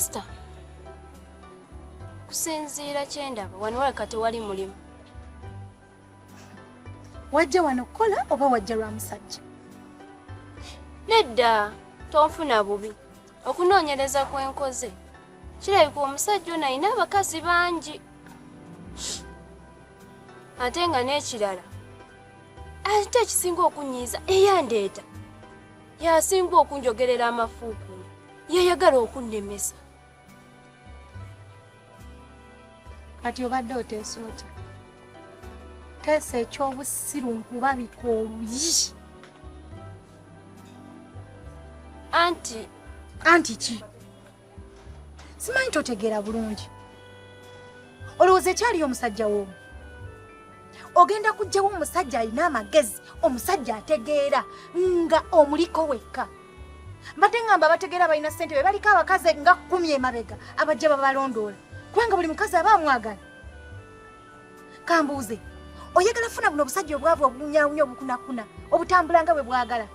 Esther. Kusinziira kyendaba wano waleka tewali mulimu. Wajja wano kukola oba wajja lwa musajja? Nedda, tonfuna bubi. Okunoonyereza kwenkoze. Kirabika omusajja ono alina abakazi bangi. Ate nga n'ekirala. Ate ekisinga okunyiiza eyandeeta. Yasinga okunjogerera amafuuku. Yayagala okunnemesa. Kati obadde oteesa otya? Teesa ekyobusiru nkubabika oluyi. Anti ki? Simanyi totegeera bulungi. Olowooza ekyaliyo omusajja w'omu. Ogenda kujjawo omusajja alina amagezi, omusajja ategeera nga omuliko wekka. Mbadde ngamba abategeera balina ssente be baliko abakazi nga 10 emabega abajja babalondoola. Kubanga buli mukazi aba amwagala. Kambuuze, oyagala funa buno obusajja obwavu obunyawunya obukunakuna, obutambula nga bwe bwagala.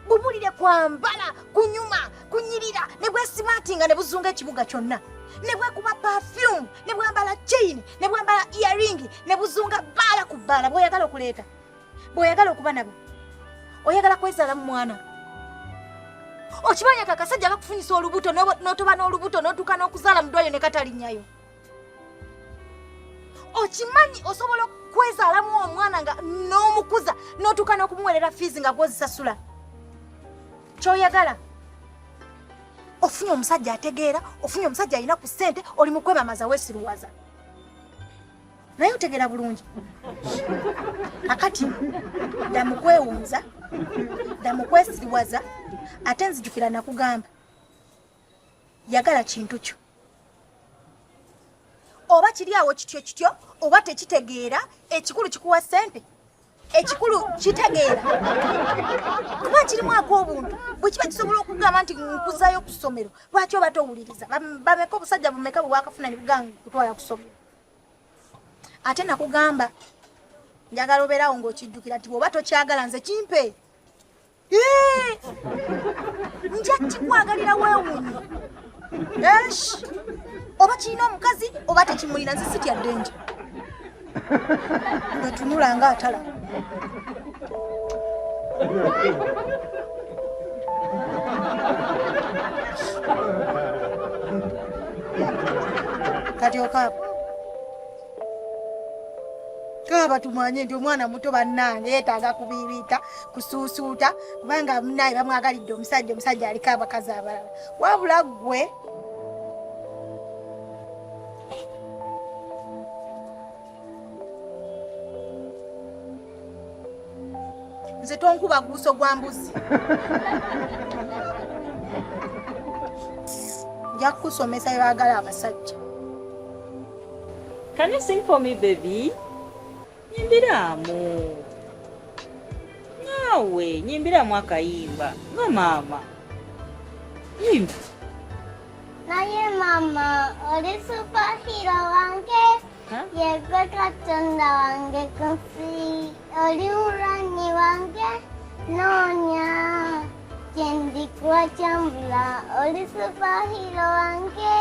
Bumulire kwambala, kunyuma, kunyirira, ne bwesimatinga ne buzunga ekibuga kyonna. Ne bwekuba perfume, ne bwambala chain, ne bwambala earring, ne buzunga bbaala ku bbaala bw'oyagala okuleeta. Bw'oyagala okuba nabo. Oyagala kwezaala mu mwana. Okimanya kakasajja kakufunyisa olubuto n'otoba n'olubuto n'otuuka n'okuzaala mu ddwaliro ne katalinnyayo. Okimanyi osobola okwezaalamu omwana nga n'omukuza n'otuuka n'okumuwerera fees nga gw'ozisasula. Kyoyagala ofunye omusajja ategeera, ofunye omusajja alina ku ssente, oli mu kwebamaza weesiruwaza. Naye otegeera bulungi. Akati dda mu kwewunza, dda mu kwesiriwaza, ate nzijukira nakugamba. Yagala kintu kyo. Oba kiri awo kityo, oba tekitegeera, ekikulu kikuwa ssente. Ekikulu kitegeera. Kuba kirimu ak'obuntu. Bwe kiba kisobola okugamba nti nkuzayo ku ssomero, lwaki oba towuliriza? Bameka obusajja bumeka bwe bwakafuna ne buganga kutwala ku ssomero. Ate nakugamba, njagala obeerawo ng'okijjukira nti bw'oba tokyagala nze kimpe. Nja kikwagalira weewuunye. Esh! Oba kirina omukazi, oba tekimulina, nze sitya ddenje. Ngatunula nga atalaba. Kati okaaba. Kaaba tumanye nti omwana muto bannange yeetaaga kubiibita, kusuusuuta, kubanga munnaye bamwagalidde omusajja aliko abakazi abalala. Wabula ggwe nze tonkuba guuso gwa mbuzi. Nja kukusomesa byagala abasajja. Can you sing for me, baby? Nyimbiramu. Nawe, nyimbiramu akayimba. Nga mama. Yimba. Naye mama, oli superhero wange. Yegwe katonda wange kunsi. Oli muranyi wange. Noonya. Kyendikuwa kyambula. Oli superhero wange.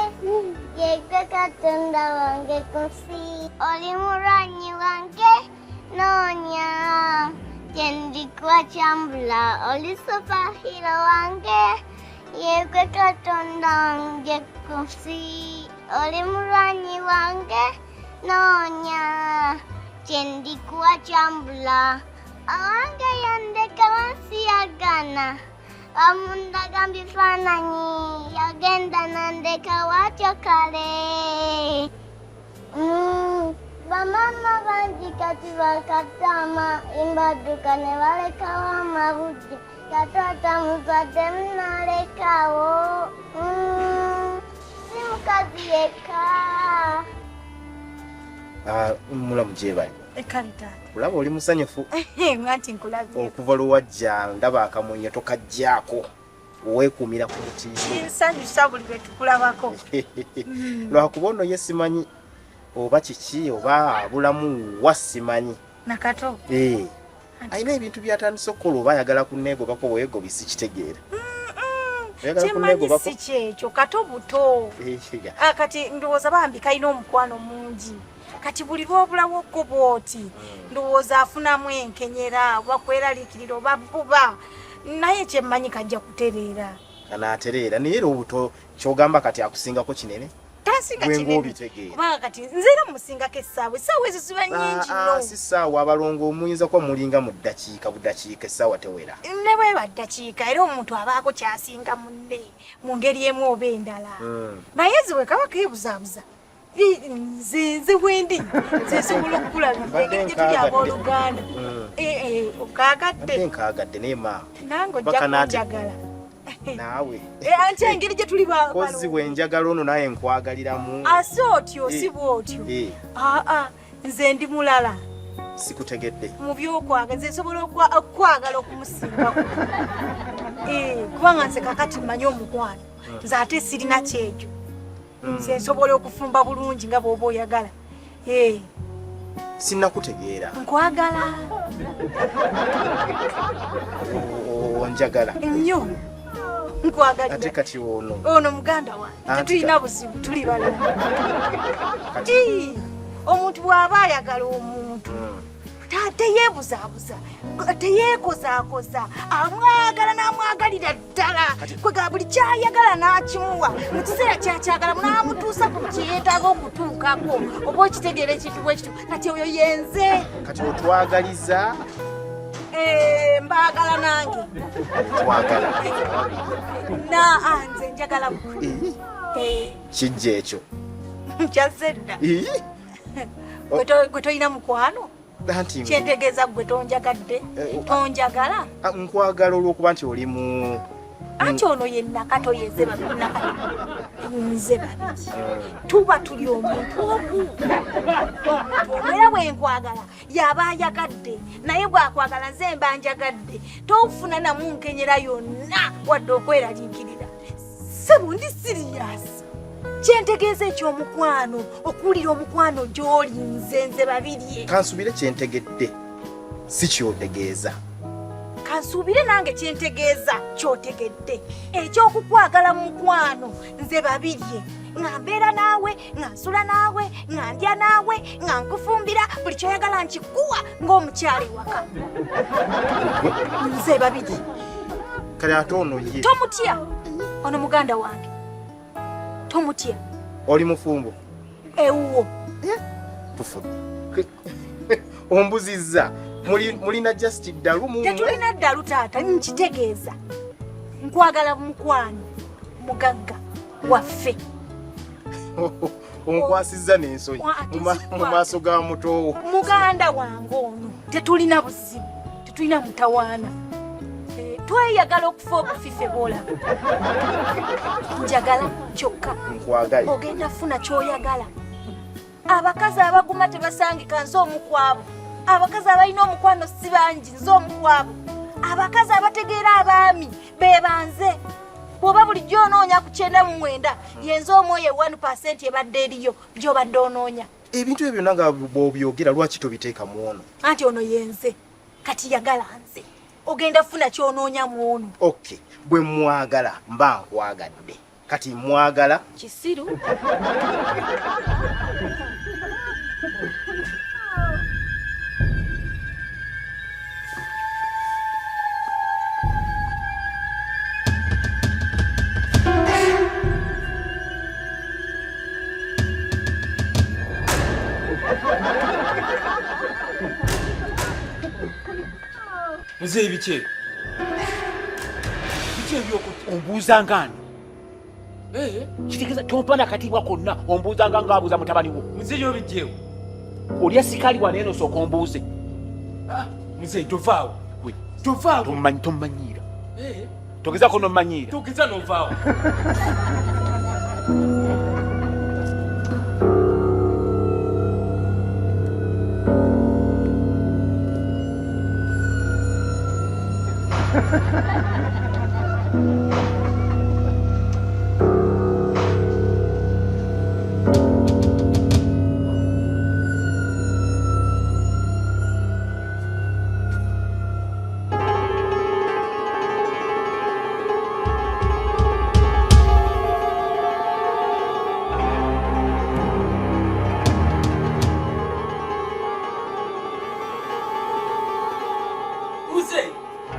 Yegwe katonda wange kunsi. Oli muranyi wange. Noonya. Kyendikuwa kyambula. Oli superhero wange. Yegwe katonda wange kunsi. Oli muranyi wange. Noonya. Kyendikuwa kyambula. Awange yandeka wansi yagana. Amundaga mbifaananyi. Yagenda nandeka watyo kale. Bamama bangi kati bakatama. Imbaduka ne balekawo amabujje. Kataata muzadde munalekawo. Si mukazi yekka. Mulamu gyebali. Ekalita. Kulaba oli musanyufu. Nganti nkulabye. Okuva lwajja ndaba akamunye tokajjaako. Weekuumira ku muti. Nsanyusa buli lwe tukulabako. Lwakuba ono ye simanyi oba kiki oba abulamu wasimanyi. Nakato. Ayina ebintu by'atandise okukola oba ayagala kunneegobako bwegobisi kitegeera. Kyemmanyi si kyekyo kato buto. Kati ndowooza bambi kalina omukwano mungi. Kati buli lwobulawo bw'oti ndowooza afunamu enkenyera bakweraliikirira oba bbuba naye kyemmanyi kajja kutereera. Anaatereera naye era obuto ky'ogamba kati akusingako kinene? Tansinga kinene. Kubanga kati nzeera musingako essaawa ezo ziba nnyingi nnyo. Si ssaawa abalongo omuyinza kuba mulinga mu budakiika essaawa tewera. Ne bweba ddakiika era omuntu abaako kyasinga munne mu ngeri emu oba endala. Naye ziwe kaba keebuzaabuza. Nze bwendi nsobola okulabira engeri gye tuli abooluganda. Okaagadde? Nkaagadde naye maama. Nange ojja kunjagala. Naawe. Ate engeri gye tuli kozi bwenjagala ono naye nkwagaliramu. Ase otyo si bw'otyo. Nze ndi mulala. Sikutegedde. Mu by'okwagala nze nsobola okwagala okumusimbako. Kubanga nze kakati mmanyi omukwano. Nze ate sirina kyekyo. Nze nsobola okufumba bulungi nga bw'oba oyagala. Sinnakutegeera. Nkwagala. Onjagala. Nnyo. Nkwagalira. Ate kati ono. Ono muganda wange. Tetulina buzibu tuli balamu. Omuntu bw'aba ayagala omuntu. Teyeebuzaabuza. Teyeekozaakoza. Amwagala n'amwagalira ddala. Kwegala buli kyayagala n'akimuwa. Mu kiseera kyakyagala n'amutuusa ku kyeyeetaaga okutuukako. Oba okitegeera ekintu bwe kitu. Kati oyo yenze. Kati otwagaliza. Mbaagala nange. Twagala. Nze njagala bwe. Kijja ekyo. Kyazze dda. Gwe toyina mukwano? Kyentegeeza gwe tonjagadde? Tonjagala? Nkwagala olw'okuba nti oli mu... Anti ono ye Nakato yenze babiri Nakato. Nze babiri. Tuba tuli omuntu omu. Omwera bwenkwagala yaba ayagadde naye bwakwagala nze mba njagadde. Tofuna namu nkenyera yonna wadde okweraliikirira. Sebo ndi siriyasi. Kyentegeeza ekyomukwano okuwulira omukwano gy'oli nze babiri. Kansubire kyentegedde si kyotegeeza. Kansuubire nange kyentegeeza kyotegedde. Ekyokukwagala mu mukwano nze babiri. Nga mbeera naawe, nga nsula naawe, nga ndya naawe, nga nkufumbira buli kyoyagala nkikuwa ng'omukyala ewaka. Nze babiri. Kale ate ono ye. Tomutya. Ono muganda wange. Tomutya. Oli mufumbo? Ewuwo. Tufudde. Ombuzizza. Mulina just ddalu mu. Tetulina ddalu taata, nkitegeeza. Nkwagala mukwano mugagga waffe. Onkwasizza n'ensonyi mu maaso ga mutowo. Muganda wange ono tetulina buzibu, tetulina mutawaana. Tweyagala okufa okufife boolaba. Njagala kyokka. Nkwagala. Ogenda funa ky'oyagala. Abakazi abaguma tebasangika nze omu kwabo. Abakazi abalina omukwano si bangi nze omu kwabo. Abakazi abategeera abaami be banze. Bw'oba bulijjo onoonya ku 99 yenze omwoyo 1% ebadde eriyo gy'obadde onoonya. Ebintu ebyo nanga bw'obyogera lwaki tobiteeka mu ono? Anti ono yenze kati yagala nze. Ogenda funa ky'onoonya mu ono. Okay, bwe mwagala mba nkwagadde. Kati mwagala kisiru. Nze biche ebyokuti ombuuza ngani? Kitegeza tompana katibwa konna ombuuza ngaabuuza mutabani wo. Nze yo bijjeewo. Olya sikali waneeno sooka ombuuze. Nze tovaawo. Gwe tovaawo. Tommanyiira. Togezako nommanyiira. Togeza novaawo.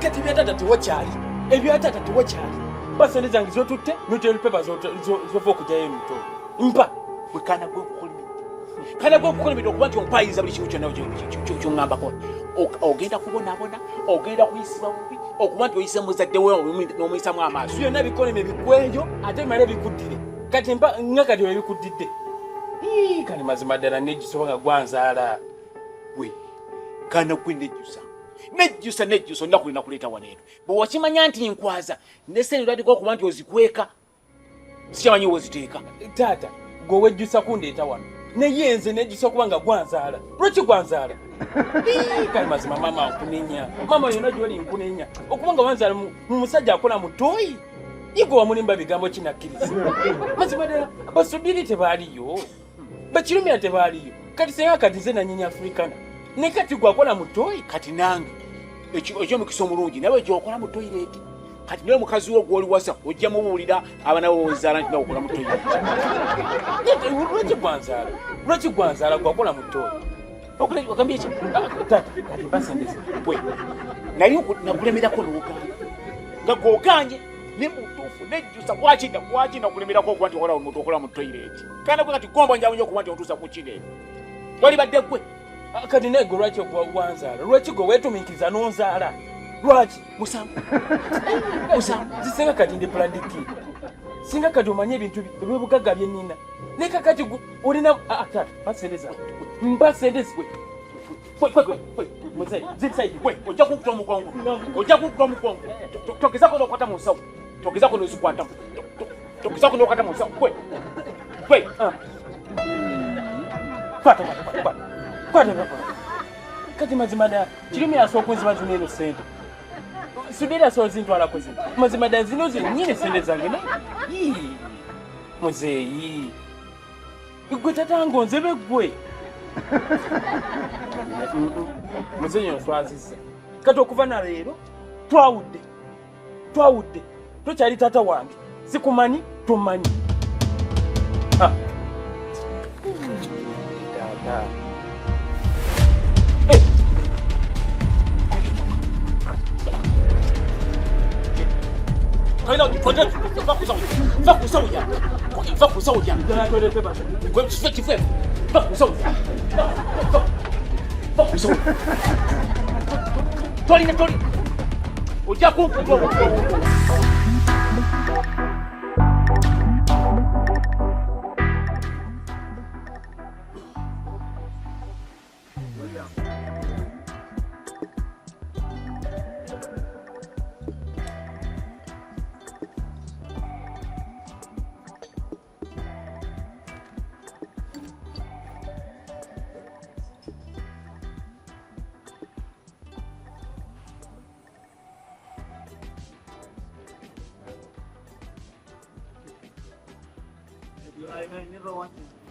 kati byatata tewakyali ebyatata tewakyali basente zange zotutte notera pepa zova okujyayo emito mpa bwekana gwekukolimira okuba nti ompayiriza buli kimu kyonna kyoŋŋambako ogenda kubonaabona ogenda kuyisibwa bubi okuba nti oyise muzaddewo n'omuyisamu amaaso byonna bikoleme bigweyo ate male bikuddire kati nga kati webikuddidde kati mazima ddala nejjusa nga gwanzaala gwe kana gwe nejjusa olunaku lina kuleeta waneeno bwe wakimanya nti nkwaza nesente otatiko okuba nti ozikweka sikyamanyi woziteeka taata gwe wejjusa kundeeta wano naye nze nejjusa okuba nga gwanzaala lwaki gwanzaala kale mazima mama nkunenya mama yonna gyoli nkunenya okuba nga wanzaala mu musajja akola mu ttooyi igwe wamulimba bigambo kinakkiriza mazima ddala basudiri tebaaliyo bakirumira tebaaliyo kati senga kati nze nanyenya afrikana ne kati gwakola mu ttooyi kati nange ekyomukisa omulungi nawe gyokola mu toyireti kati nawe mukazi wo gwoli wasa ojja mubuulira abaana bozaala nti nawe okola mu toyireti lwaki gwanzaala gwakola mu ttooyi ogambye ki kati basendeze bwe naye nakulemerako n'oganye nga gwoganye ne mutuufu nejjusa kwaki nakulemerako okuba nti okola omuntu okola mu toyireti kandi gwe kati gomba njabunyo okuba nti otuusa ku kineeno wali badde gwe kati negwe lwaki ogwanzaala lwaki gwe weetumiikiriza n'onzaala lwaki musamu zisenga kati ndi puladiki singa kati omanye ebintu ebyobugagga byenina naye kakati olina basendeza mbasendezi ojja kukuta omugongo togezako nokwata mu nsawo togezako nozikwatamu togezako nokwata mu nsawo kwata kati mazima ddala kirumi asooka nziba zino eno sente suderi asobola zintwalako zino mazima ddala zino zenyini sente zange muzeeyi gwe tatango nzebe gwe muzeeyi ono twazizza kati okuva na leero twawudde tokyali tata wange sikumanyi tomanyi tata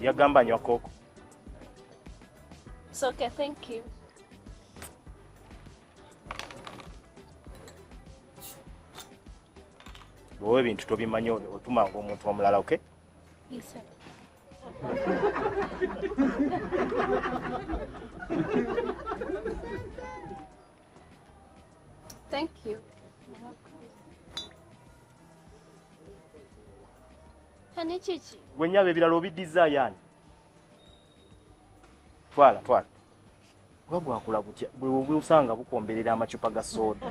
yagamba nywa kooko. It's okay, thank you. Wowe ebintu tobimanyi otumanga omuntu omulala, okay? Yes, sir. Thank you. Hani chichi? Gwenyabe ebirala obiddizaayo ani? Twala. Wagwakula butya bwe usanga bukomberera amacupa ga soda.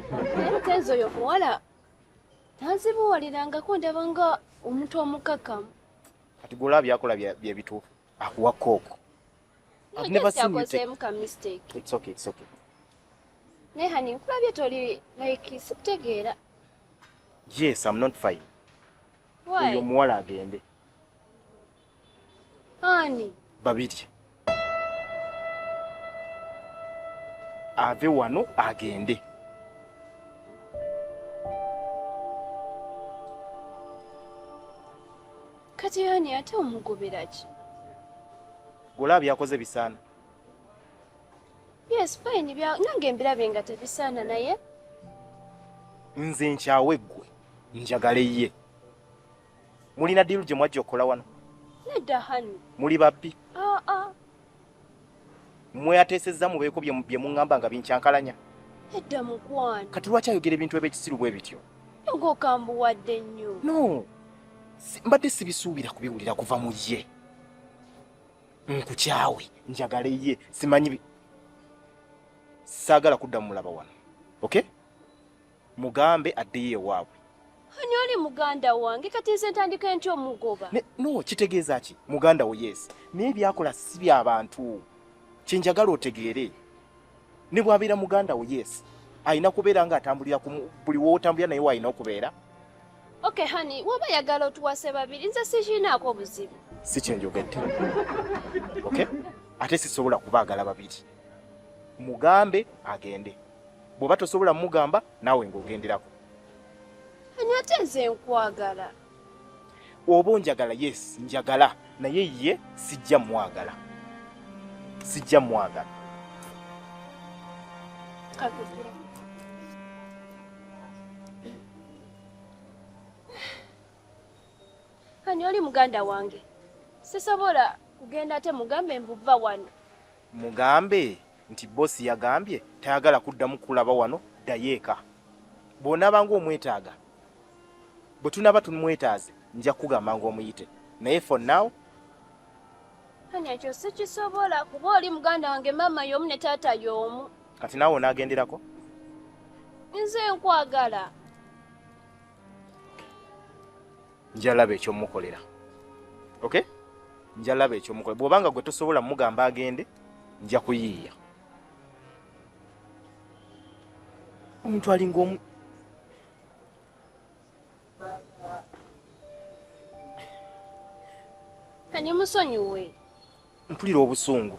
Entezo yo muwala. Ntazibuwalirangako ndaba nga omuntu omukakamu. Kati gola byakola bye bituufu. Akuwa kooko. I've never seen you take a mistake. It's okay. Ne hani nkulabye toli like sikutegeera. Yes, I'm not fine. Why? Oyo muwala agende. Ani? Babiri. Ave wano agende. Kati yani ate omugobera ki? Gola byakoze bisaana. Yes, fine. Nange embirabe nga tebisaana naye. Nze nkyawe ggwe. Njagale ye. Mulina diru gye mwajja okukola wano? Nedda hani. Muli babbi? Ah. Mwe ateesezza mubeeko bye muŋŋamba nga binkyankalanya. Edda mukwano. Kati lwaki ayogera ebintu eb'ekisiru bwe bityo? Ng'okambuwadde nnyo. No. Mbadde sibisuubira kubiwulira kuva mu ye. Nkukyawe, njagala ye, simanyi saagala kudda mulaba wano. Okay? Mugambe addeyo ewaabwe. Ani oli muganda wange kati nze ntandika ntya omugoba? No, kitegeeza ki? Muganda wo yes. Naye byakola si by'abantu. Kye njagala otegeere. Ne bw'abeera muganda wo yes. Ayina kubeera ng'atambulira buli w'otambulira naye w'ayina okubeera. Okay, honey, waba yagala otuwase babiri nze sikirinaako buzibu. Si kye njogedde. Okay? Ate sisobola kubaagala babiri. Mugambe agende. Bw'oba tosobola mugamba naawe ng'ogenderako. Ani ate nze nkwagala. Oba njagala yes, njagala naye ye sijja mwagala. Sijja mwagala. Kakukira. Ani oli muganda wange. Sisobola kugenda ate mugambe mbuva wano. Mugambe nti bosi yagambye tayagala kuddamu kulaba wano dayeeka. Bw'onaaba ng'omwetaaga. Bwe tunaba tumwetaaze nja kugamba ng'omuyite. Naye for now Ani ekyo sikisobola kuba oli muganda wange mama y'omu ne taata y'omu. kati naawe onaagenderako. Nze nkwagala. Njalaba ekyomukolera. Okay? Njalaba ekyomukolera. Bw'obanga gwe tosobola mugamba agende nja kuyiiya. Omuntu alinga omu Ani musonyiwe. mpulira obusungu.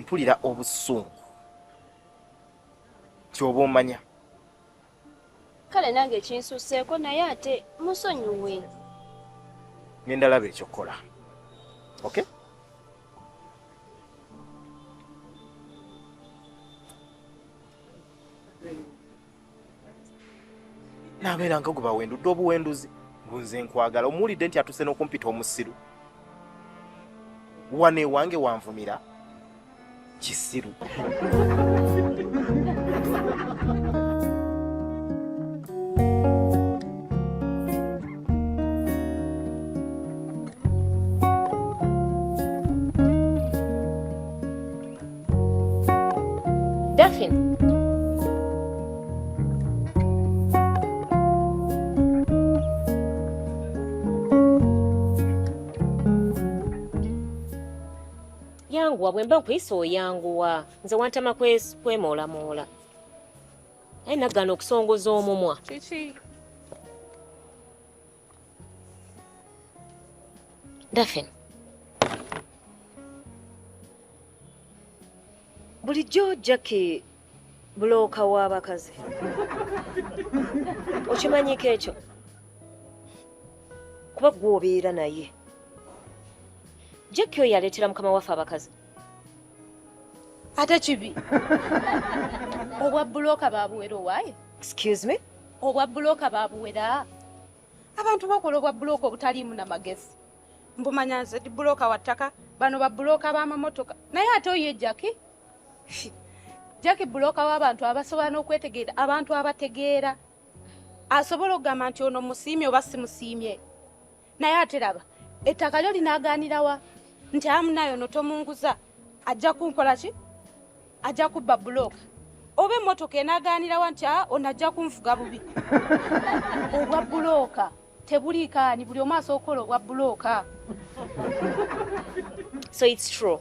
Mpulira obusungu. Kyoba omanya. Kale nange ekinsuseeko naye ate musonyiwe. Ngenda laba ekyokola. Okay? Nabeera nga gwe bawendudde obuwenduzi. Nze nkwagala. Omuwulidde nti atuse n'okumpita omusiru. Wane wange wanvumira. Kisiru. Daphne. Yanguwa bwe mba nkuyisa oyanguwa. Nze wantama kwemoolamola. Aye naggana okusongoza omumwa. Kiki? Daphne. Bulijjo Jackie bulooka w'abakazi. Okimanyiko ekyo? Kuba gwe obeera naye. Jackie oyo yaleetera mukama waffe abakazi. Ate kibi. Obwa bulooka baabuwera owaaye? Excuse me? Obwa bulooka baabuwera? Abantu bakola obwa bulooka obutaliimu n'amagezi. Mbumanya nze di bulooka wa ttaka, bano ba bulooka b'amamotoka. Naye ate oyo Jackie? Jackie bulooka w'abantu abasobola n'okwetegeera, abantu abategeera. Asobola okugamba nti ono musiimye oba si musiimye. Naye ate laba, ettaka lyo linaagaanira wa? Nti amunayo notomunguza. Ajja kunkola ki? Ajja kubba bulooka. Oba emmotoka enaagaanira wa nti ono ajja kunfuga bubi. Obwa bulooka tebuliikaani, buli omu asookola obwa bulooka. So it's true.